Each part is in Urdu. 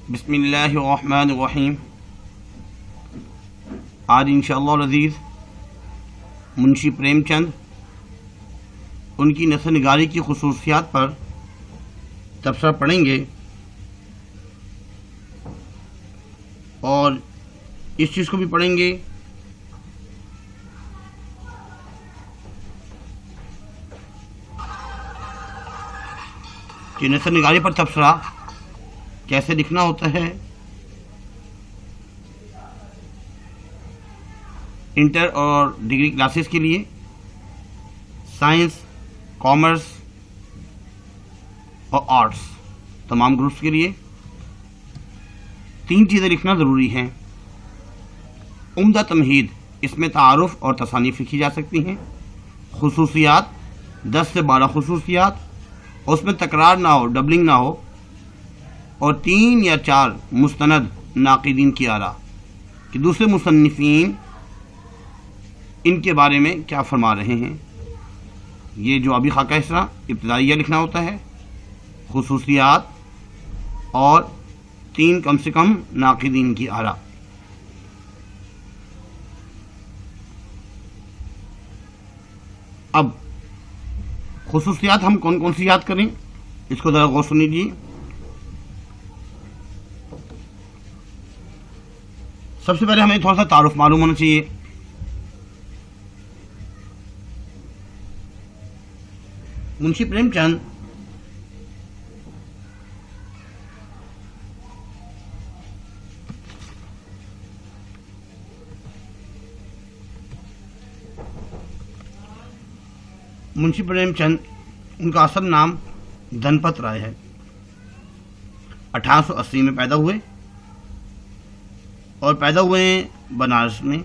بسم اللہ الرحمن الرحیم۔ آج انشاءاللہ العزیز منشی پریم چند ان کی نثر نگاری کی خصوصیات پر تبصرہ پڑھیں گے اور اس چیز کو بھی پڑھیں گے کہ نثر نگاری پر تبصرہ کیسے لکھنا ہوتا ہے، انٹر اور ڈگری کلاسز کے لیے، سائنس، کامرس اور آرٹس تمام گروپس کے لیے 3 چیزیں لکھنا ضروری ہیں۔ عمدہ تمہید، اس میں تعارف اور تصانیف لکھی جا سکتی ہیں، خصوصیات 10 سے 12 خصوصیات، اس میں تکرار نہ ہو، ڈبلنگ نہ ہو، اور 3 یا 4 مستند ناقدین کی آراء کہ دوسرے مصنفین ان کے بارے میں کیا فرما رہے ہیں۔ یہ جو ابھی خاکہ اسرا ابتدائیہ لکھنا ہوتا ہے، خصوصیات اور 3 کم سے کم ناقدین کی آراء۔ اب خصوصیات ہم کون کون سی یاد کریں، اس کو ذرا غور سنیجیے۔ سب سے پہلے ہمیں تھوڑا سا تعارف معلوم ہونا چاہیے۔ منشی پریم چند ان کا اصل نام دھنپت رائے ہے۔ 1880 میں پیدا ہوئے اور پیدا ہوئے ہیں بنارس میں۔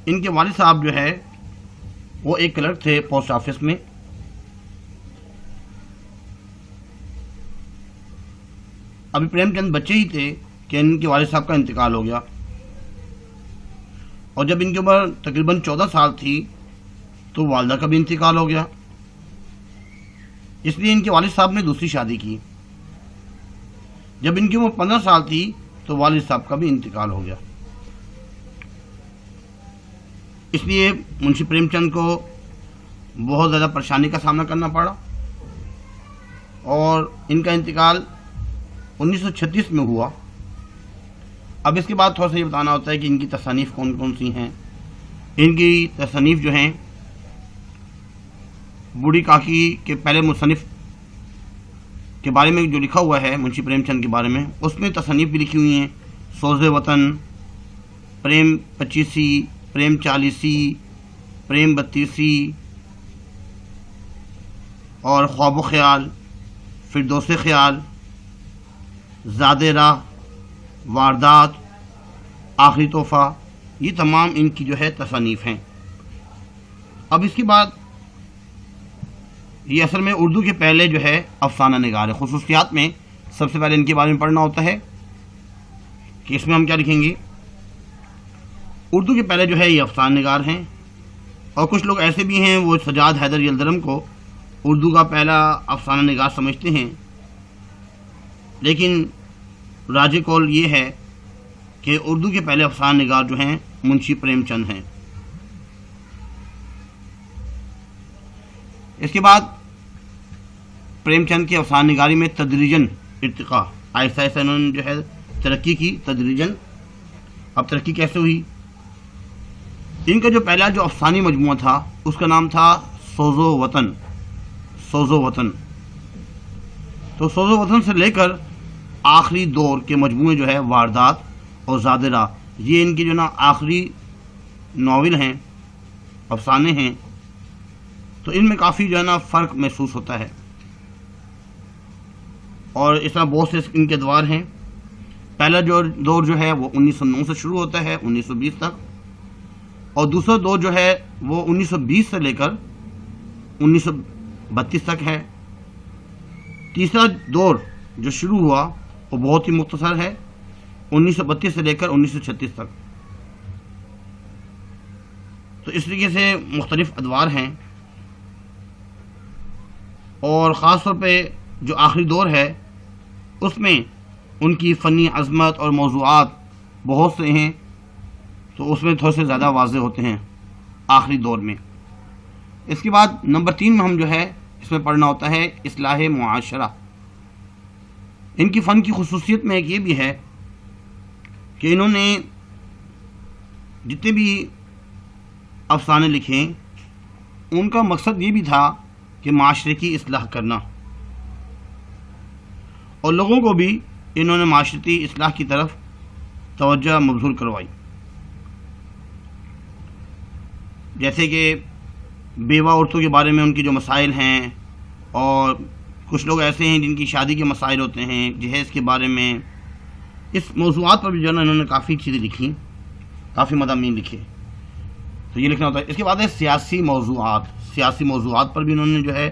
ان کے والد صاحب جو ہے وہ ایک کلرک تھے پوسٹ آفس میں۔ ابھی پریم چند بچے ہی تھے کہ ان کے والد صاحب کا انتقال ہو گیا، اور جب ان کی عمر تقریباً 14 سال تھی تو والدہ کا بھی انتقال ہو گیا، اس لیے ان کے والد صاحب نے دوسری شادی کی۔ جب ان کی عمر 15 سال تھی تو والد صاحب کا بھی انتقال ہو گیا، اس لیے منشی پریم چند کو بہت زیادہ پریشانی کا سامنا کرنا پڑا، اور ان کا انتقال 1936 میں ہوا۔ اب اس کے بعد تھوڑا سا یہ بتانا ہوتا ہے کہ ان کی تصانیف کون کون سی ہیں۔ ان کی تصانیف جو ہیں، بوڑھی کاکی کے پہلے مصنف کے بارے میں جو لکھا ہوا ہے منشی پریم چند کے بارے میں، اس میں تصانیف بھی لکھی ہوئی ہیں: سوز وطن، پریم 25سی، پریم 40سی، پریم 32سی، اور خواب و خیال، فردوس خیال، زاد راہ، واردات، آخری تحفہ، یہ تمام ان کی جو ہے تصانیف ہیں۔ اب اس کے بعد یہ اصل میں اردو کے پہلے جو ہے افسانہ نگار ہے۔ خصوصیات میں سب سے پہلے ان کے بارے میں پڑھنا ہوتا ہے کہ اس میں ہم کیا لکھیں گے۔ اردو کے پہلے جو ہے یہ افسانہ نگار ہیں، اور کچھ لوگ ایسے بھی ہیں وہ سجاد حیدر یلدرم کو اردو کا پہلا افسانہ نگار سمجھتے ہیں، لیکن راجح قول یہ ہے کہ اردو کے پہلے افسانہ نگار جو ہیں منشی پریم چند ہیں۔ اس کے بعد پریم چند کی افسانہ نگاری میں تدریجاً ارتقاء، آہستہ آہستہ انہوں نے جو ہے ترقی کی تدریجاً۔ اب ترقی کیسے ہوئی؟ ان کا جو پہلا جو افسانی مجموعہ تھا اس کا نام تھا سوز و وطن۔ سوز و وطن، تو سوز و وطن سے لے کر آخری دور کے مجموعے جو ہے واردات اور زاد راہ، یہ ان کے جو نا آخری ناول ہیں، افسانے ہیں، تو ان میں کافی جو ہے نا فرق محسوس ہوتا ہے، اور اس طرح بہت سے ان کے ادوار ہیں۔ پہلا جو دور جو ہے وہ 1909 سے شروع ہوتا ہے 1920 تک، اور دوسرا دور جو ہے وہ 1920 سے لے کر 1932 تک ہے۔ تیسرا دور جو شروع ہوا وہ بہت ہی مختصر ہے، 1932 سے لے کر 1936 تک۔ تو اس طریقے سے مختلف ادوار ہیں، اور خاص طور پہ جو آخری دور ہے اس میں ان کی فنی عظمت اور موضوعات بہت سے ہیں، تو اس میں تھوڑے سے زیادہ واضح ہوتے ہیں آخری دور میں۔ اس کے بعد نمبر 3 میں ہم جو ہے اس میں پڑھنا ہوتا ہے اصلاح معاشرہ۔ ان کی فن کی خصوصیت میں ایک یہ بھی ہے کہ انہوں نے جتنے بھی افسانے لکھے ان کا مقصد یہ بھی تھا کہ معاشرے کی اصلاح کرنا، اور لوگوں کو بھی انہوں نے معاشرتی اصلاح کی طرف توجہ مبذول کروائی۔ جیسے کہ بیوہ عورتوں کے بارے میں ان کی جو مسائل ہیں، اور کچھ لوگ ایسے ہیں جن کی شادی کے مسائل ہوتے ہیں، جہیز کے بارے میں، اس موضوعات پر بھی جو ہے نا انہوں نے کافی چیزیں لکھی، کافی مضامین لکھے، تو یہ لکھنا ہوتا ہے۔ اس کے بعد ہے سیاسی موضوعات پر بھی انہوں نے جو ہے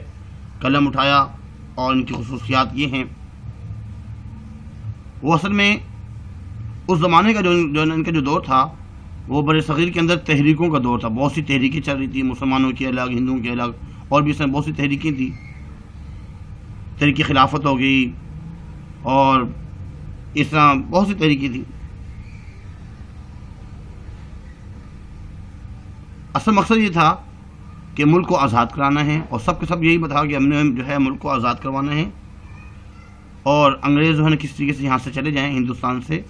قلم اٹھایا، اور ان کی خصوصیات یہ ہیں، وہ اصل میں اس زمانے کا جو ان کا جو دور تھا وہ بر صغیر کے اندر تحریکوں کا دور تھا۔ بہت سی تحریکیں چل رہی تھی، مسلمانوں کی الگ، ہندوؤں کی الگ، اور بھی اس میں بہت سی تحریکیں تھیں۔ تحریک خلافت ہو گئی، اور اس طرح بہت سی تحریکیں تھیں۔ اصل مقصد یہ تھا کہ ملک کو آزاد کرانا ہے، اور سب کے سب یہی بتا کہ ہم نے جو ہے ملک کو آزاد کروانا ہے، اور انگریز جو ہے نا کس طریقے سے یہاں سے چلے جائیں ہندوستان سے۔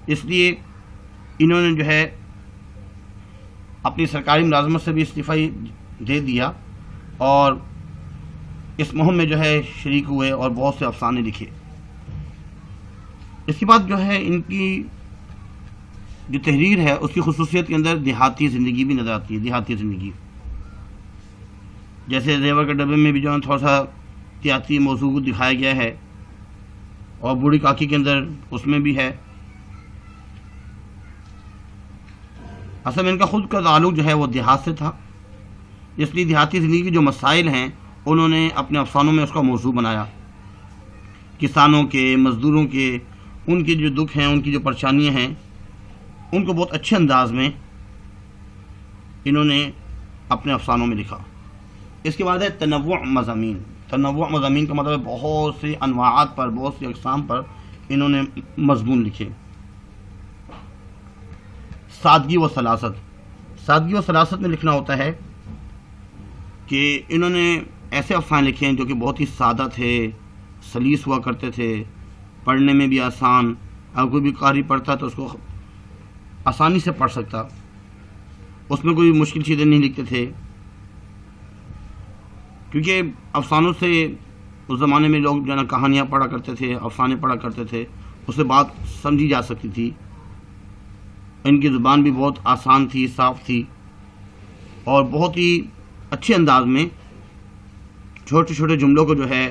اس لیے انہوں نے جو ہے اپنی سرکاری ملازمت سے بھی استعفیٰ دے دیا، اور اس مہم میں جو ہے شریک ہوئے، اور بہت سے افسانے لکھے۔ اس کے بعد جو ہے ان کی جو تحریر ہے اس کی خصوصیت کے اندر دیہاتی زندگی بھی نظر آتی ہے، دیہاتی زندگی۔ جیسے زیور کے ڈبے میں بھی جو ہے تھوڑا سا دیہاتی موضوع کو دکھایا گیا ہے، اور بوڑھی کاکی کے اندر اس میں بھی ہے۔ اصل میں ان کا خود کا تعلق جو ہے وہ دیہات سے تھا، اس لیے دیہاتی زندگی کے جو مسائل ہیں انہوں نے اپنے افسانوں میں اس کا موضوع بنایا۔ کسانوں کے، مزدوروں کے، ان کے جو دکھ ہیں، ان کی جو پریشانیاں ہیں، ان کو بہت اچھے انداز میں انہوں نے اپنے افسانوں میں لکھا۔ اس کے بعد ہے تنوع مضامین۔ تنوع مضامین کا مطلب ہے بہت سے انواعات پر، بہت سی اقسام پر انہوں نے مضمون لکھے۔ سادگی و سلاست میں لکھنا ہوتا ہے کہ انہوں نے ایسے افسانے لکھے ہیں جو کہ بہت ہی سادہ تھے، سلیس ہوا کرتے تھے، پڑھنے میں بھی آسان، اگر کوئی بھی قاری پڑھتا تو اس کو آسانی سے پڑھ سکتا، اس میں کوئی مشکل چیزیں نہیں لکھتے تھے، کیونکہ افسانوں سے اس زمانے میں لوگ جو ہے نا کہانیاں پڑھا کرتے تھے، افسانے پڑھا کرتے تھے، اس سے بات سمجھی جا سکتی تھی۔ ان کی زبان بھی بہت آسان تھی، صاف تھی، اور بہت ہی اچھے انداز میں چھوٹے چھوٹے جملوں کو جو ہے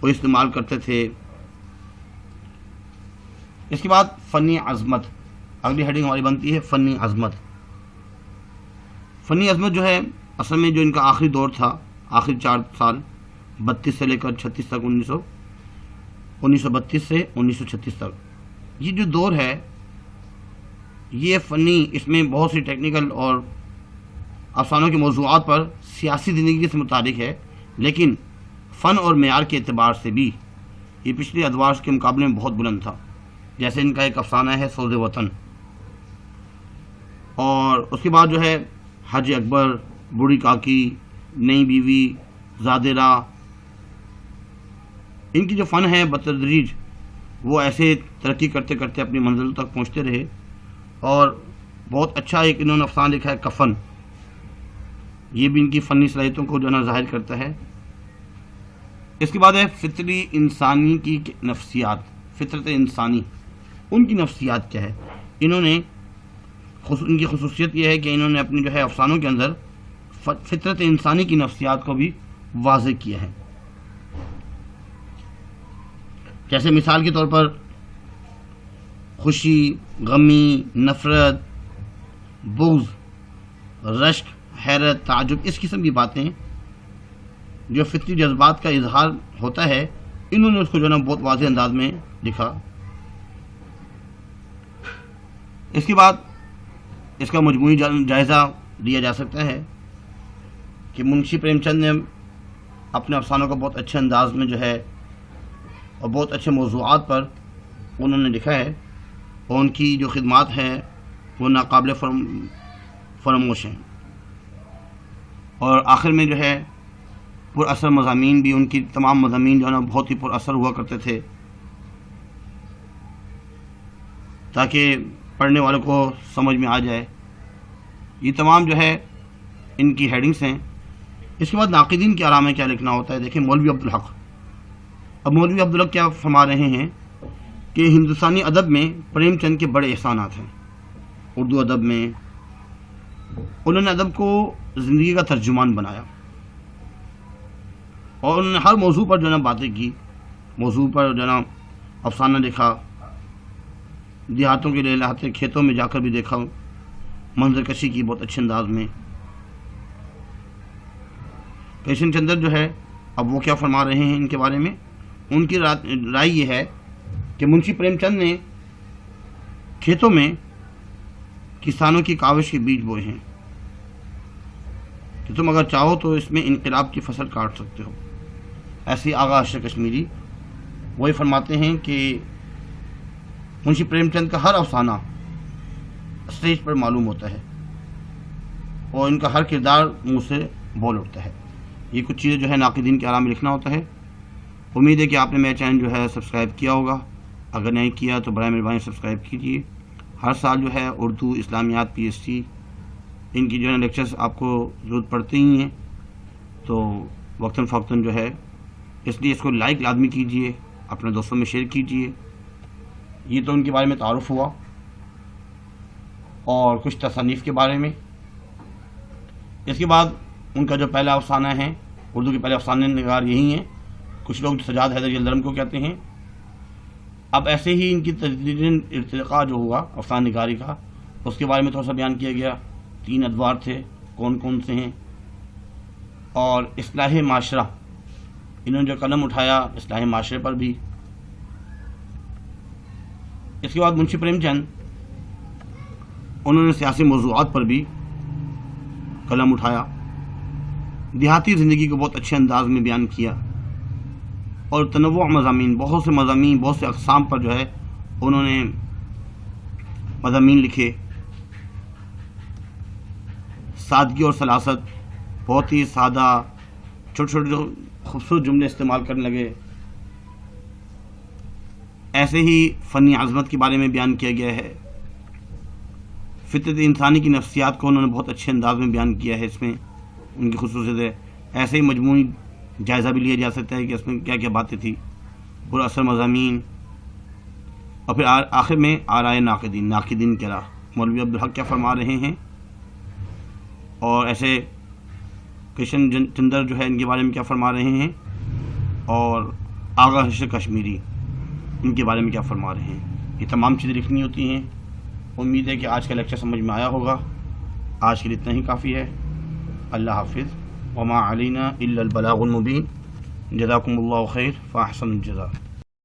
وہ استعمال کرتے تھے۔ اس کے بعد فنی عظمت، اگلی ہیڈنگ ہماری بنتی ہے فنی عظمت۔ فنی عظمت جو ہے اصل میں جو ان کا آخری دور تھا، آخری 4 سال 32 سے لے کر 36 تک، 1932 سے 1936 تک، یہ جو دور ہے یہ فنی، اس میں بہت سی ٹیکنیکل اور افسانوں کے موضوعات پر سیاسی زندگی سے متعلق ہے، لیکن فن اور معیار کے اعتبار سے بھی یہ پچھلے ادوار کے مقابلے میں بہت بلند تھا۔ جیسے ان کا ایک افسانہ ہے سوز وطن، اور اس کے بعد جو ہے حج اکبر، بوڑھی کاکی، نئی بیوی، زادے راہ۔ ان کی جو فن ہے بتدریج وہ ایسے ترقی کرتے کرتے اپنی منزل تک پہنچتے رہے، اور بہت اچھا ایک انہوں نے افسانہ لکھا ہے کفن، یہ بھی ان کی فنی صلاحیتوں کو جو ہے نا ظاہر کرتا ہے۔ اس کے بعد ہے فطری انسانی کی نفسیات، فطرت انسانی، ان کی نفسیات کیا ہے۔ انہوں نے ان کی خصوصیت یہ ہے کہ انہوں نے اپنی جو ہے افسانوں کے اندر فطرت انسانی کی نفسیات کو بھی واضح کیا ہے۔ جیسے مثال کے طور پر خوشی، غمی، نفرت، بغض، رشک، حیرت، تعجب، اس قسم کی باتیں جو فطری جذبات کا اظہار ہوتا ہے، انہوں نے اس کو جو ہے نا بہت واضح انداز میں لکھا۔ اس کے بعد اس کا مجموعی جائزہ لیا جا سکتا ہے کہ منشی پریم چند نے اپنے افسانوں کو بہت اچھے انداز میں جو ہے اور بہت اچھے موضوعات پر انہوں نے لکھا ہے، اور ان کی جو خدمات ہیں وہ ناقابل فراموش ہیں۔ اور آخر میں جو ہے پر اثر مضامین بھی، ان کی تمام مضامین جو ہے نا بہت ہی پر اثر ہوا کرتے تھے، تاکہ پڑھنے والوں کو سمجھ میں آ جائے۔ یہ تمام جو ہے ان کی ہیڈنگس ہیں۔ اس کے بعد ناقدین کے آراء میں کیا لکھنا ہوتا ہے، دیکھیں مولوی عبدالحق۔ اب مولوی عبدالحق کیا فرما رہے ہیں کہ ہندوستانی ادب میں پریم چند کے بڑے احسانات ہیں۔ اردو ادب میں انہوں نے ادب کو زندگی کا ترجمان بنایا، اور انہوں نے ہر موضوع پر جو ہے نا باتیں کی، موضوع پر جو ہے نا افسانہ لکھا، دیہاتوں کے لہلاتے کھیتوں میں جا کر بھی دیکھا، منظر کشی کی بہت اچھے انداز میں۔ کرشن چندر جو ہے اب وہ کیا فرما رہے ہیں ان کے بارے میں، ان کی رائے یہ ہے کہ منشی پریم چند نے کھیتوں میں کسانوں کی کاوش کے بیج بوئے ہیں کہ تم اگر چاہو تو اس میں انقلاب کی فصل کاٹ سکتے ہو۔ ایسے آغا اشرف کشمیری وہی فرماتے ہیں کہ منشی پریم چند کا ہر افسانہ اسٹیج پر معلوم ہوتا ہے، اور ان کا ہر کردار منہ سے بول اٹھتا ہے۔ یہ کچھ چیزیں جو ہے ناقدین کے آراء میں لکھنا ہوتا ہے۔ امید ہے کہ آپ نے میرا چینل جو ہے سبسکرائب کیا ہوگا، اگر نہیں کیا تو برائے مہربانی سبسکرائب کیجیے۔ ہر سال جو ہے اردو، اسلامیات، پی ایس ٹی، ان کی جو ہے لیکچرز آپ کو ضرورت پڑتی ہی ہیں، تو وقتاً فوقتاً جو ہے اس لیے اس کو لائک لازمی کیجیے، اپنے دوستوں میں شیئر کیجیے۔ یہ تو ان کے بارے میں تعارف ہوا، اور کچھ تصانیف کے بارے میں۔ اس کے بعد ان کا جو پہلا افسانہ ہے، اردو کے پہلے افسانے نگار یہی ہیں، کچھ لوگ سجاد حیدر یلدرم کو کہتے ہیں۔ اب ایسے ہی ان کی تدریجاً ارتقاء جو ہوا افسانہ نگاری کا، اس کے بارے میں تھوڑا سا بیان کیا گیا۔ 3 ادوار تھے، کون کون سے ہیں، اور اصلاح معاشرہ، انہوں نے جو قلم اٹھایا اصلاح معاشرے پر بھی۔ اس کے بعد منشی پریم چند انہوں نے سیاسی موضوعات پر بھی قلم اٹھایا، دیہاتی زندگی کو بہت اچھے انداز میں بیان کیا، اور تنوع مضامین، بہت سے اقسام پر جو ہے انہوں نے مضامین لکھے۔ سادگی اور سلاست، بہت ہی سادہ چھوٹے چھوٹے جو خوبصورت جملے استعمال کرنے لگے۔ ایسے ہی فنی عظمت کے بارے میں بیان کیا گیا ہے۔ فطرت انسانی کی نفسیات کو انہوں نے بہت اچھے انداز میں بیان کیا ہے، اس میں ان کی خصوصیت ہے۔ ایسے ہی مجموعی جائزہ بھی لیا جا سکتا ہے کہ اس میں کیا کیا باتیں تھیں، پر اثر مضامین، اور پھر آخر میں آرائے ناقدین کی راہ، مولوی عبدالحق کیا فرما رہے ہیں، اور ایسے کرشن چندر جو ہے ان کے بارے میں کیا فرما رہے ہیں، اور آغا اشرف کشمیری ان کے بارے میں کیا فرما رہے ہیں۔ یہ تمام چیزیں لکھنی ہوتی ہیں۔ امید ہے کہ آج کا لیکچر سمجھ میں آیا ہوگا۔ آج کے لیے اتنا ہی کافی ہے۔ اللہ حافظ، وما علینا الا البلاغ المبین۔ جزاکم اللہ خیر، فاحسن الجزاء۔